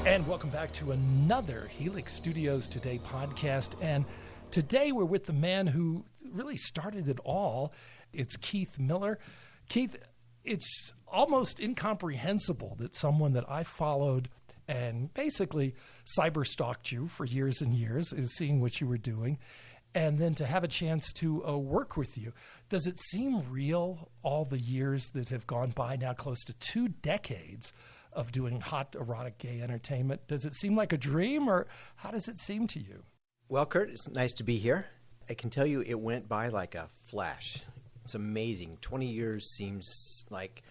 And welcome back to another Helix Studios Today podcast. And today we're with the man who really started it all. It's Keith Miller. Keith, it's almost incomprehensible that someone that I followed and basically cyber-stalked you for years and years is seeing what you were doing, and then to have a chance to work with you. Does it seem real, all the years that have gone by now, close to 2 decades of doing hot, erotic, gay entertainment? Does it seem like a dream, or how does it seem to you? Well, Kurt, it's nice to be here. I can tell you it went by like a flash. It's amazing. 20 years seems like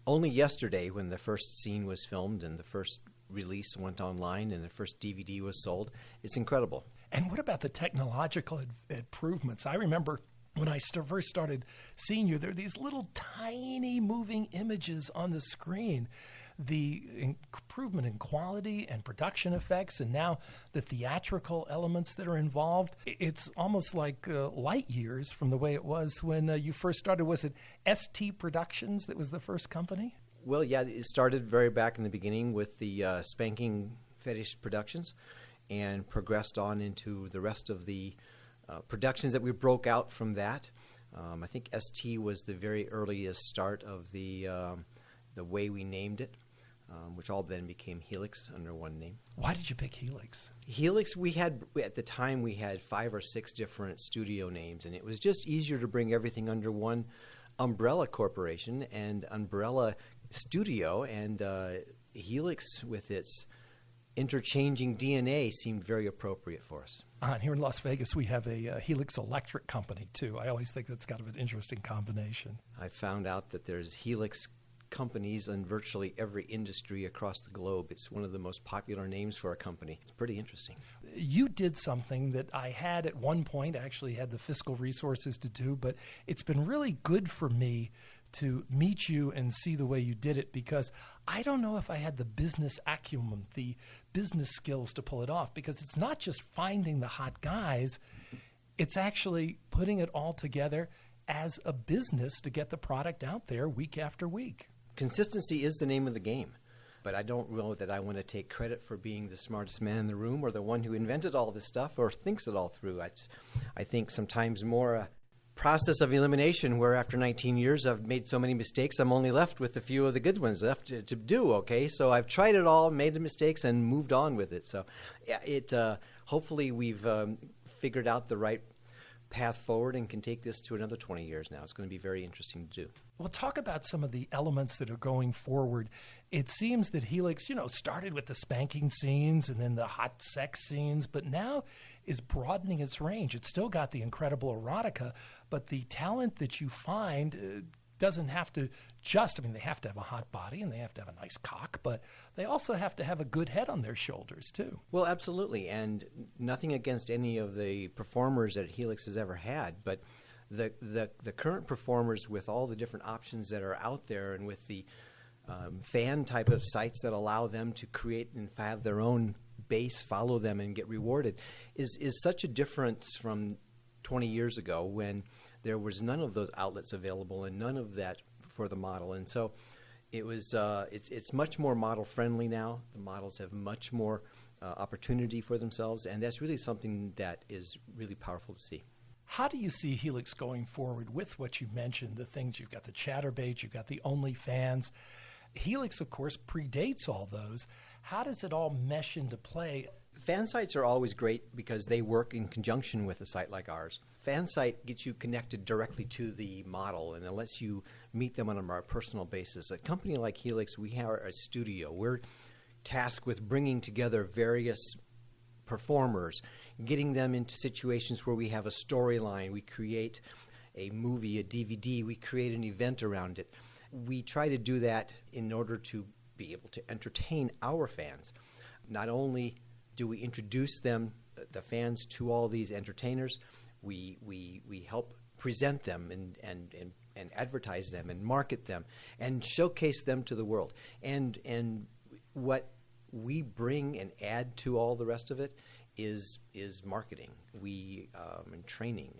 only yesterday when the first scene was filmed and the first release went online and the first DVD was sold. It's incredible. And what about the technological improvements? I remember when I first started seeing you, there are these little tiny moving images on the screen. The improvement in quality and production effects, and now the theatrical elements that are involved, it's almost like light years from the way it was when you first started. Was it ST Productions that was the first company? Well, yeah, it started very back in the beginning with the Spanking Fetish Productions and progressed on into the rest of the productions that we broke out from that. I think ST was the very earliest start of the way we named it, which all then became Helix under one name. Why did you pick Helix? Helix, at the time we had 5 or 6 different studio names, and it was just easier to bring everything under one umbrella corporation and umbrella studio, and Helix with its interchanging DNA seemed very appropriate for us. And here in Las Vegas, we have a Helix Electric company, too. I always think that's kind of an interesting combination. I found out that there's Helix companies in virtually every industry across the globe. It's one of the most popular names for a company. It's pretty interesting. You did something that I had at one point, actually had the fiscal resources to do, but it's been really good for me to meet you and see the way you did it, because I don't know if I had the business acumen, the business skills to pull it off, because it's not just finding the hot guys, it's actually putting it all together as a business to get the product out there week after week. Consistency is the name of the game, but I don't know that I want to take credit for being the smartest man in the room or the one who invented all this stuff or thinks it all through. I think sometimes more a process of elimination where after 19 years I've made so many mistakes, I'm only left with a few of the good ones left to do, okay? So I've tried it all, made the mistakes, and moved on with it. So hopefully we've figured out the right path forward and can take this to another 20 years now. It's going to be very interesting to do. Well, talk about some of the elements that are going forward. It seems that Helix, started with the spanking scenes and then the hot sex scenes, but now is broadening its range. It's still got the incredible erotica, but the talent that you find doesn't have to they have to have a hot body and they have to have a nice cock, but they also have to have a good head on their shoulders too. Well, absolutely, and nothing against any of the performers that Helix has ever had, but the current performers with all the different options that are out there and with the fan type of sites that allow them to create and have their own base, follow them and get rewarded is such a difference from 20 years ago when there was none of those outlets available and none of that for the model. And so it was it's much more model friendly now. The models have much more opportunity for themselves, and that's really something that is really powerful to see. How do you see Helix going forward with what you mentioned, the things you've got, the Chatterbait, you've got the OnlyFans? Helix, of course, predates all those. How does it all mesh into play? Fan sites are always great because they work in conjunction with a site like ours. Fan site gets you connected directly to the model and it lets you meet them on a more personal basis. A company like Helix, we have a studio. We're tasked with bringing together various performers, getting them into situations where we have a storyline. We create a movie, a DVD. We create an event around it. We try to do that in order to be able to entertain our fans. Not only do we introduce them, the fans, to all these entertainers, we help present them and advertise them and market them and showcase them to the world. And what we bring and add to all the rest of it is marketing, and training.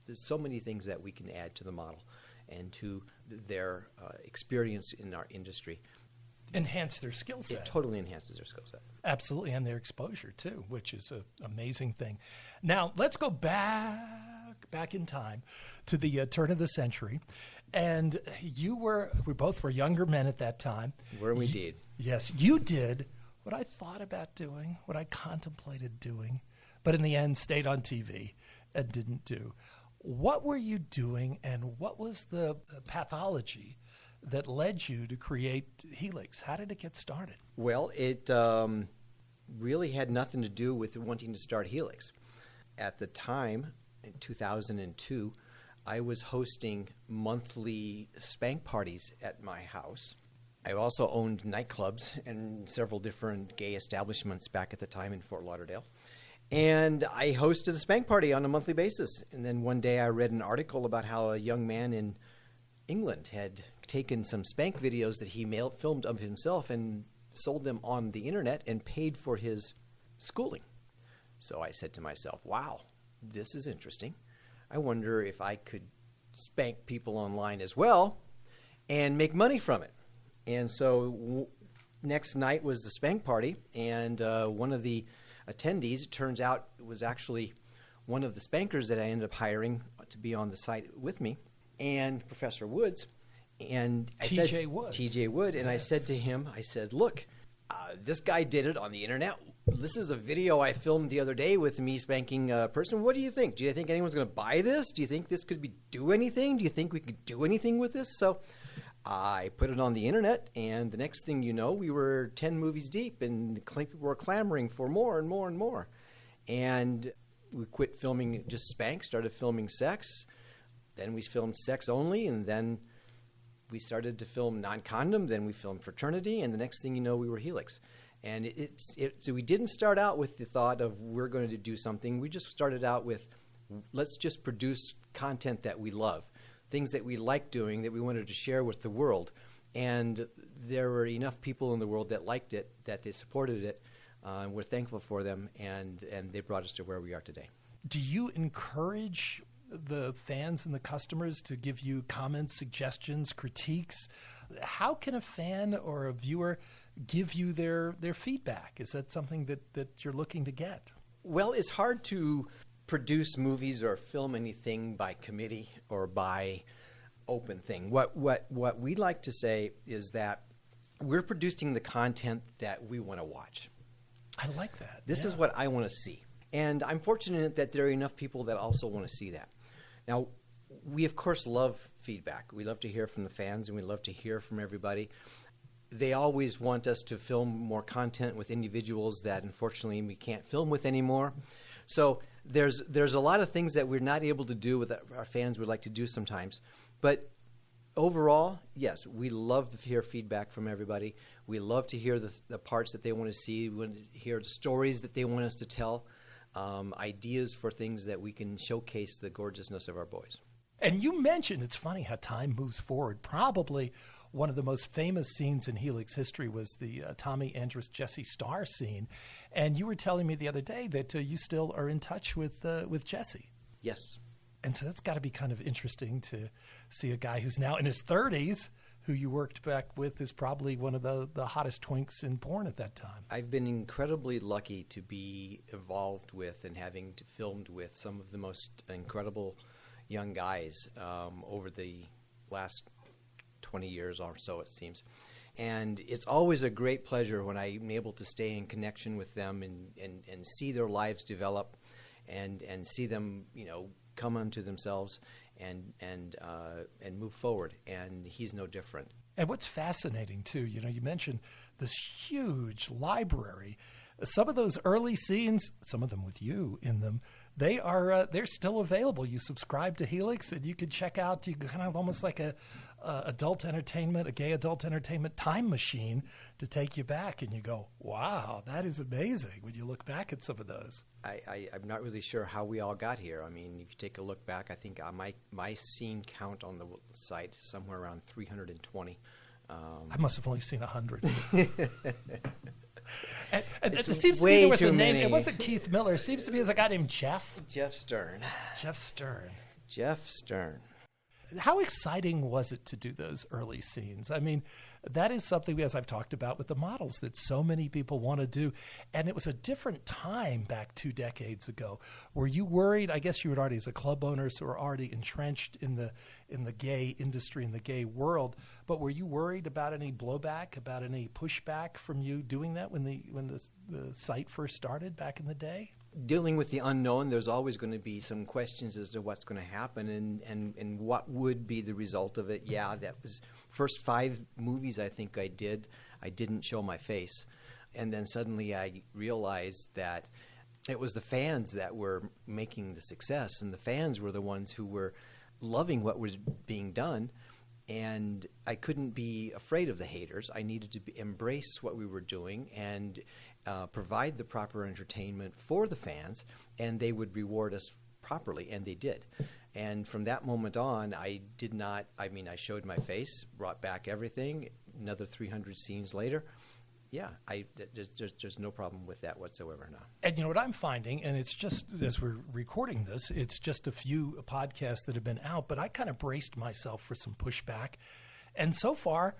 There's so many things that we can add to the model and to their experience in our industry. enhance their skill set. It totally enhances their skill set. Absolutely, and their exposure too, which is an amazing thing. Now, let's go back in time to the turn of the century. And we both were younger men at that time. Were we indeed? Yes, you did what I thought about doing, what I contemplated doing, but in the end stayed on TV and didn't do. What were you doing, and what was the pathology that led you to create Helix? How did it get started? Well, it really had nothing to do with wanting to start Helix. At the time, in 2002, I was hosting monthly spank parties at my house. I also owned nightclubs and several different gay establishments back at the time in Fort Lauderdale. And I hosted a spank party on a monthly basis. And then one day I read an article about how a young man in England had taken some spank videos that he filmed of himself and sold them on the internet and paid for his schooling. So I said to myself, wow, this is interesting. I wonder if I could spank people online as well and make money from it. And so next night was the spank party, and one of the attendees, it turns out, it was actually one of the spankers that I ended up hiring to be on the site with me, and Professor Woods. And I said, T.J. Wood, and yes. I said to him, look, this guy did it on the internet. This is a video I filmed the other day with me spanking a person. What do you think? Do you think anyone's going to buy this? Do you think this could do anything? Do you think we could do anything with this? So I put it on the internet, and the next thing you know, we were 10 movies deep, and people were clamoring for more and more and more. And we quit filming just spank, started filming sex. Then we filmed sex only, and then we started to film non-condom. Then we filmed fraternity, and the next thing you know, we were Helix. And so we didn't start out with the thought of we're going to do something. We just started out with let's just produce content that we love, things that we like doing that we wanted to share with the world. And there were enough people in the world that liked it, that they supported it, and we're thankful for them, and they brought us to where we are today. Do you encourage the fans and the customers to give you comments, suggestions, critiques? How can a fan or a viewer give you their feedback? Is that something that you're looking to get? Well, it's hard to produce movies or film anything by committee or by open thing. What we like to say is that we're producing the content that we want to watch. I like that. This is what I want to see. And I'm fortunate that there are enough people that also want to see that. Now, we, of course, love feedback. We love to hear from the fans, and we love to hear from everybody. They always want us to film more content with individuals that, unfortunately, we can't film with anymore. So there's a lot of things that we're not able to do with our fans would like to do sometimes. But overall, yes, we love to hear feedback from everybody. We love to hear the parts that they want to see. We want to hear the stories that they want us to tell, ideas for things that we can showcase the gorgeousness of our boys. And you mentioned, it's funny how time moves forward. Probably one of the most famous scenes in Helix history was the Tommy Andrus Jesse Starr scene. And you were telling me the other day that you still are in touch with Jesse. Yes. And so that's got to be kind of interesting to see a guy who's now in his 30s, who you worked back with, is probably one of the hottest twinks in porn at that time. I've been incredibly lucky to be involved with and having filmed with some of the most incredible young guys over the last 20 years or so, it seems. And it's always a great pleasure when I'm able to stay in connection with them and see their lives develop and see them, come unto themselves and move forward. And he's no different. And what's fascinating, too, you mentioned this huge library. Some of those early scenes, some of them with you in them, they're still available. You subscribe to Helix, and you can check out. You kind of almost like a gay adult entertainment time machine to take you back, and you go, "Wow, that is amazing." When you look back at some of those, I'm not really sure how we all got here. I mean, if you take a look back, I think my scene count on the site is somewhere around 320. I must have only seen 100. And it It's seems to me way there was too a name. many. It wasn't Keith Miller. It seems to me it was a guy named Jeff. Jeff Stern. Jeff Stern. Jeff Stern. How exciting was it to do those early scenes? I mean, that is something, as I've talked about with the models, that so many people want to do. And it was a different time back 2 decades ago. Were you worried? I guess you were already, as a club owner, so were already entrenched in the gay industry, in the gay world. But were you worried about any blowback, about any pushback from you doing that when the site first started back in the day? Dealing with the unknown, there's always going to be some questions as to what's going to happen and what would be the result of it. Yeah, that was first 5 movies I think I didn't show my face. And then suddenly I realized that it was the fans that were making the success, and the fans were the ones who were loving what was being done. And I couldn't be afraid of the haters. I needed to embrace what we were doing and provide the proper entertainment for the fans, and they would reward us properly, and they did. And from that moment on, I showed my face, brought back everything, another 300 scenes later. Yeah, there's no problem with that whatsoever now. And you know what I'm finding, and it's just, as we're recording this, it's just a few podcasts that have been out, but I kind of braced myself for some pushback. And so far,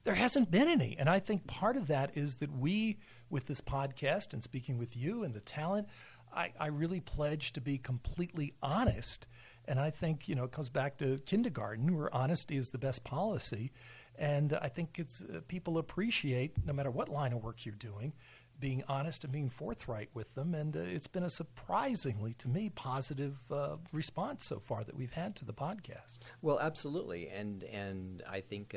there hasn't been any. And I think part of that is that we, with this podcast and speaking with you and the talent, I really pledge to be completely honest. And I think, it comes back to kindergarten, where honesty is the best policy. And I think it's people appreciate, no matter what line of work you're doing, being honest and being forthright with them. And it's been a surprisingly, to me, positive response so far that we've had to the podcast. Well, absolutely. And I think,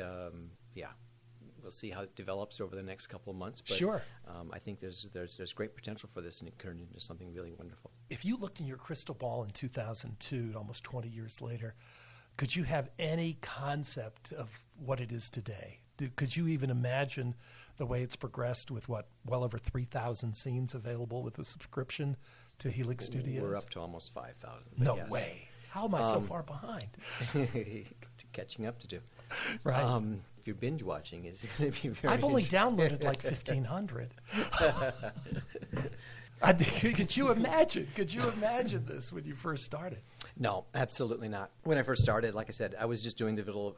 we'll see how it develops over the next couple of months. But, sure. I think there's great potential for this, and it turned into something really wonderful. If you looked in your crystal ball in 2002, almost 20 years later, could you have any concept of what it is today? Could you even imagine the way it's progressed with well over 3,000 scenes available with a subscription to Helix Studios? We're up to almost 5,000. No way. How am I so far behind? Catching up to do. Right. If you're binge watching, it's going to be very I've only downloaded like 1,500. Could you imagine this when you first started? No, absolutely not. When I first started, like I said, I was just doing the little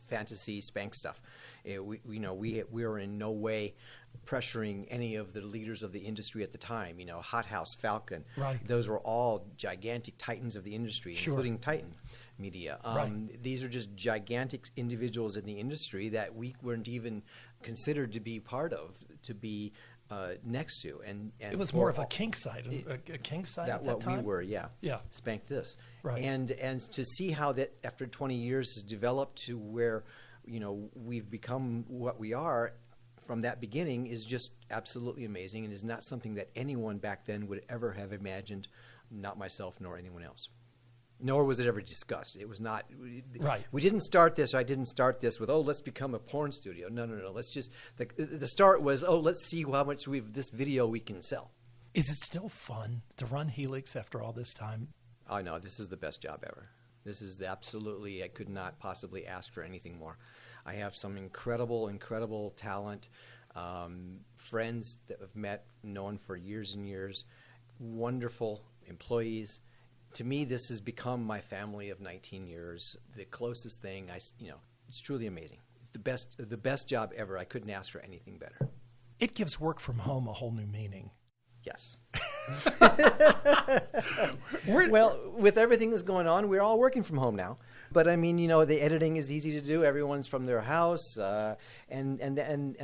fantasy spank stuff. We were in no way pressuring any of the leaders of the industry at the time. Hot House, Falcon. Right. Those were all gigantic titans of the industry, sure. including Titan Media. Right. These are just gigantic individuals in the industry that we weren't even considered to be part of, to be next to, and it was more of a kink site, a kink site at that what time? We were, yeah. Spank this, right? And to see how that after 20 years has developed to where we've become what we are from that beginning is just absolutely amazing, and is not something that anyone back then would ever have imagined, not myself nor anyone else. Nor was it ever discussed. It was not. Right. We didn't start this. I didn't start this with, let's become a porn studio. No. Let's just, the start was, let's see how much this video we can sell. Is it still fun to run Helix after all this time? Oh, no, this is the best job ever. This is absolutely, I could not possibly ask for anything more. I have some incredible talent, friends that I've met, known for years and years, wonderful employees. To me, this has become my family of 19 years. The closest thing, it's truly amazing. It's the best job ever. I couldn't ask for anything better. It gives work from home a whole new meaning. Yes. Well, with everything that's going on, we're all working from home now. But the editing is easy to do. Everyone's from their house, and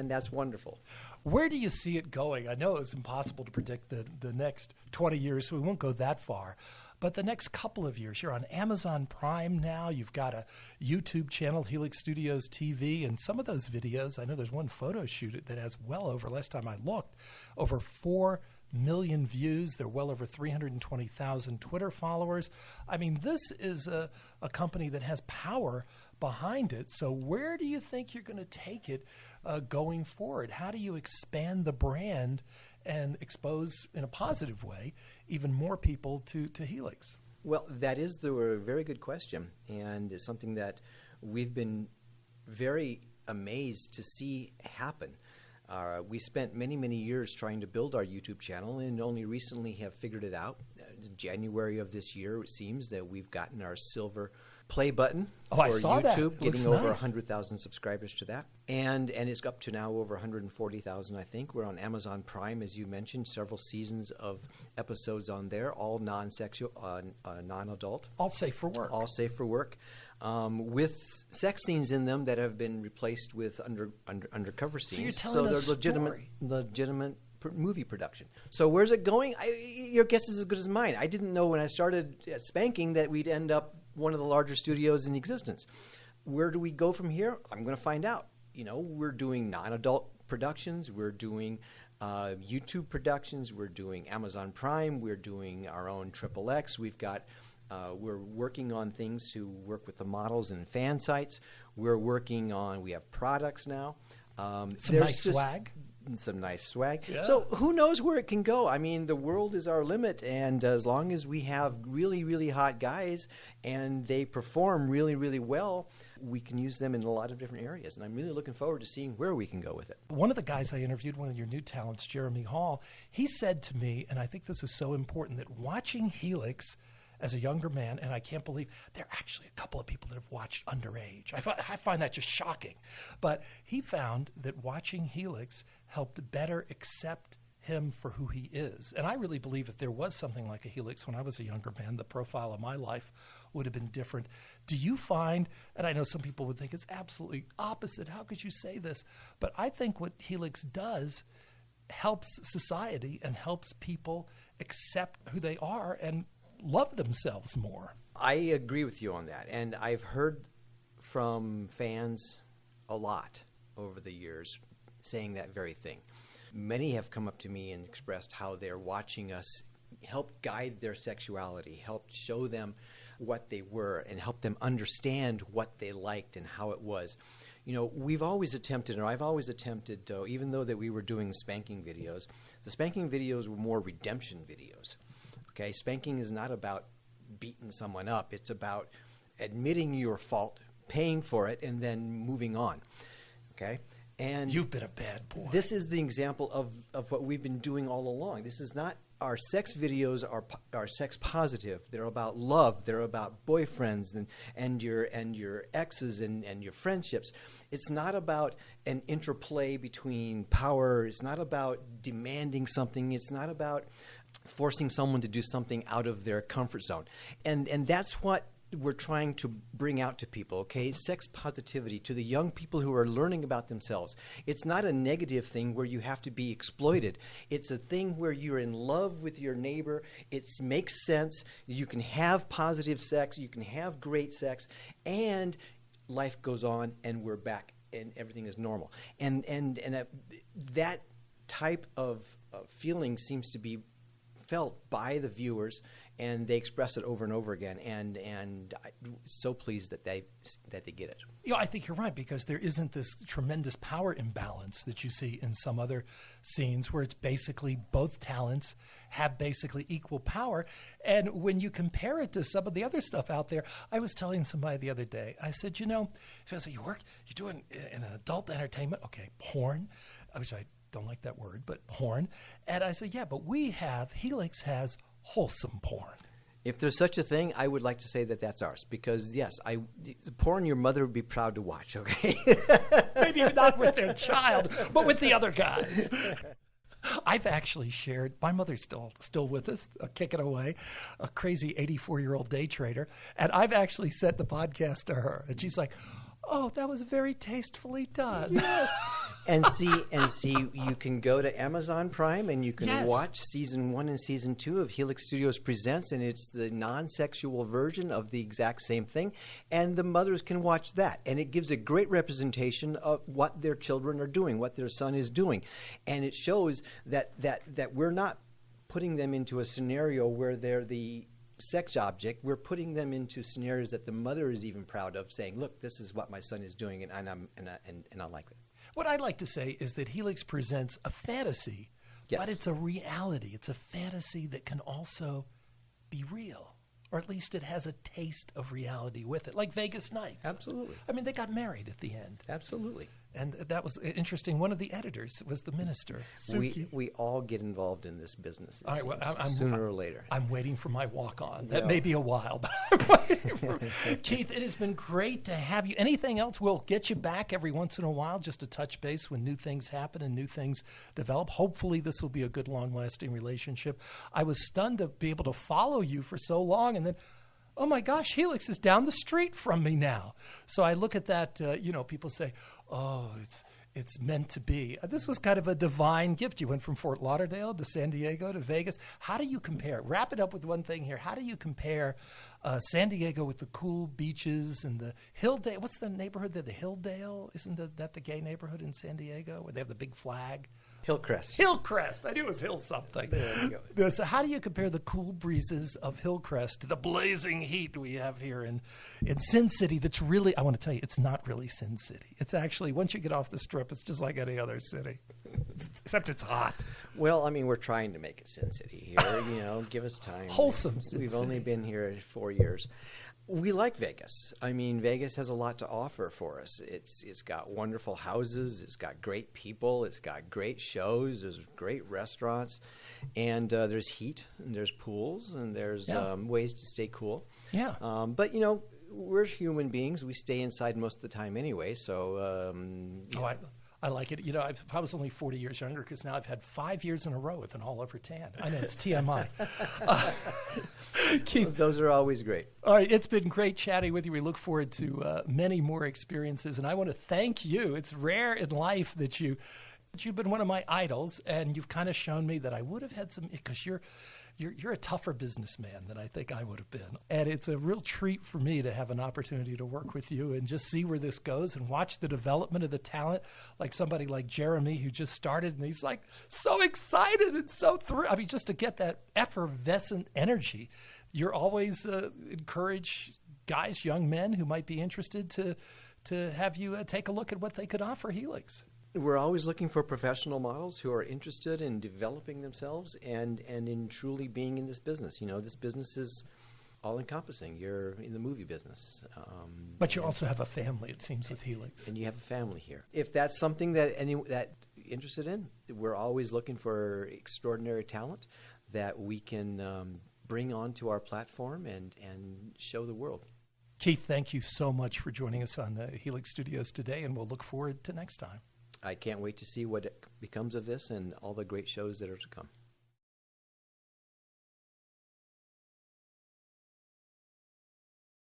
that's wonderful. Where do you see it going? I know it's impossible to predict the next 20 years, so we won't go that far. But the next couple of years, you're on Amazon Prime now. You've got a YouTube channel, Helix Studios TV, and some of those videos, I know there's one photo shoot that has well over, last time I looked, over 4 million views. There are well over 320,000 Twitter followers. I mean, this is a company that has power behind it. So where do you think you're going to take it going forward? How do you expand the brand and expose, in a positive way, even more people to Helix? Well, that is a very good question, and it's something that we've been very amazed to see happen. We spent many years trying to build our YouTube channel, and only recently have figured it out. In January of this year, it seems that we've gotten our silver play button Oh, for I saw that. YouTube, It getting looks over nice. 100,000 subscribers to that. And it's up to now over 140,000, I think. We're on Amazon Prime, as you mentioned, several seasons of episodes on there, all non-sexual, non-adult. All safe for work. All safe for work, with sex scenes in them that have been replaced with undercover scenes. So you're telling a they're story. legitimate movie production. So where's it going? Your guess is as good as mine. I didn't know when I started Spanking that we'd end up one of the larger studios in existence. Where do we go from here? I'm going to find out. We're doing non-adult productions. We're doing YouTube productions. We're doing Amazon Prime. We're doing our own XXX. We're working on things to work with the models and fan sites. We have products now. Some nice swag. Some nice swag. Yeah. So who knows where it can go? I mean, the world is our limit, and as long as we have really, really hot guys and they perform really, really well, we can use them in a lot of different areas. And I'm really looking forward to seeing where we can go with it. One of the guys I interviewed, one of your new talents, Jeremy Hall, he said to me, and I think this is so important, that watching Helix as a younger man, and I can't believe there are actually a couple of people that have watched underage. I find that just shocking. But he found that watching Helix helped better accept him for who he is. And I really believe if there was something like a Helix when I was a younger man, the profile of my life would have been different. Do you find, and I know some people would think it's absolutely opposite, how could you say this? But I think what Helix does helps society and helps people accept who they are and love themselves more. I agree with you on that. And I've heard from fans a lot over the years saying that very thing. Many have come up to me and expressed how they're watching us help guide their sexuality, help show them what they were, and help them understand what they liked and how it was. We've always attempted, or I've always attempted, even though that we were doing spanking videos, the spanking videos were more redemption videos. Okay, spanking is not about beating someone up. It's about admitting your fault, paying for it, and then moving on. Okay? And you've been a bad boy. This is the example of what we've been doing all along. This is not, our sex videos are sex positive. They're about love. They're about boyfriends and your exes and your friendships. It's not about an interplay between power. It's not about demanding something. It's not about forcing someone to do something out of their comfort zone. And that's what we're trying to bring out to people, okay? Sex positivity to the young people who are learning about themselves. It's not a negative thing where you have to be exploited. It's a thing where you're in love with your neighbor. It makes sense. You can have positive sex. You can have great sex. And life goes on, and we're back, and everything is normal. And that type of feeling seems to be felt by the viewers, and they express it over and over again, and I'm so pleased that they get it. I think you're right, because there isn't this tremendous power imbalance that you see in some other scenes where it's basically both talents have basically equal power. And when you compare it to some of the other stuff out there, I was telling somebody the other day, I said, I said, you're doing in an adult entertainment, okay, porn, which I don't like that word, but porn. And I said, yeah, but Helix has wholesome porn. If there's such a thing, I would like to say that that's ours, because yes, the porn your mother would be proud to watch, okay? Maybe not with their child, but with the other guys. I've actually shared, my mother's still with us, kicking away, a crazy 84-year-old day trader, and I've actually sent the podcast to her, and she's like, oh, that was very tastefully done. Yes. and see, you can go to Amazon Prime and you can watch season 1 and season 2 of Helix Studios Presents, and it's the non-sexual version of the exact same thing. And the mothers can watch that, and it gives a great representation of what their children are doing, what their son is doing, and it shows that we're not putting them into a scenario where they're the sex object. We're putting them into scenarios that the mother is even proud of, saying, look, this is what my son is doing, and I like it. What I'd like to say is that Helix presents a fantasy, but it's a reality. It's a fantasy that can also be real, or at least it has a taste of reality with it, like Vegas Nights. Absolutely. I mean, they got married at the end. Absolutely. And that was interesting. One of the editors was the minister. We all get involved in this business, All right, well, sooner or later. I'm waiting for my walk-on. That Yeah. may be a while, but I'm waiting for Keith, it has been great to have you. Anything else? We'll get you back every once in a while just to touch base when new things happen and new things develop. Hopefully this will be a good, long-lasting relationship. I was stunned to be able to follow you for so long, and then oh my gosh, Helix is down the street from me now. So I look at that, people say, oh, it's meant to be. This was kind of a divine gift. You went from Fort Lauderdale to San Diego to Vegas. How do you compare? Wrap it up with one thing here. How do you compare San Diego with the cool beaches and the Hilldale? What's the neighborhood there? The Hilldale? Isn't that the gay neighborhood in San Diego where they have the big flag? Hillcrest. Hillcrest. I knew it was Hill something. There you go. So how do you compare the cool breezes of Hillcrest to the blazing heat we have here in Sin City that's really, I want to tell you, it's not really Sin City. It's actually, once you get off the Strip, it's just like any other city, except it's hot. Well, I mean, we're trying to make it Sin City here. Give us time. Wholesome Sin We've City. only been here 4 years. We like Vegas. I mean, Vegas has a lot to offer for us. It's got wonderful houses. It's got great people. It's got great shows. There's great restaurants, and there's heat, and there's pools, and there's ways to stay cool. Yeah. But we're human beings. We stay inside most of the time anyway. So. I like it. I was only 40 years younger because now I've had 5 years in a row with an all-over tan. I know, it's TMI. Keith, those are always great. All right, it's been great chatting with you. We look forward to many more experiences, and I want to thank you. It's rare in life that you've been one of my idols, and you've kind of shown me that I would have had some, because you're a tougher businessman than I think I would have been. And it's a real treat for me to have an opportunity to work with you and just see where this goes and watch the development of the talent, like somebody like Jeremy who just started and he's like so excited and so thrilled. I mean, just to get that effervescent energy. You're always encourage guys, young men who might be interested to have you take a look at what they could offer Helix. We're always looking for professional models who are interested in developing themselves and in truly being in this business. This business is all-encompassing. You're in the movie business. But you also have a family, it seems, with Helix. And you have a family here. If that's something that interested in, we're always looking for extraordinary talent that we can bring onto our platform and show the world. Keith, thank you so much for joining us on Helix Studios today, and we'll look forward to next time. I can't wait to see what becomes of this and all the great shows that are to come.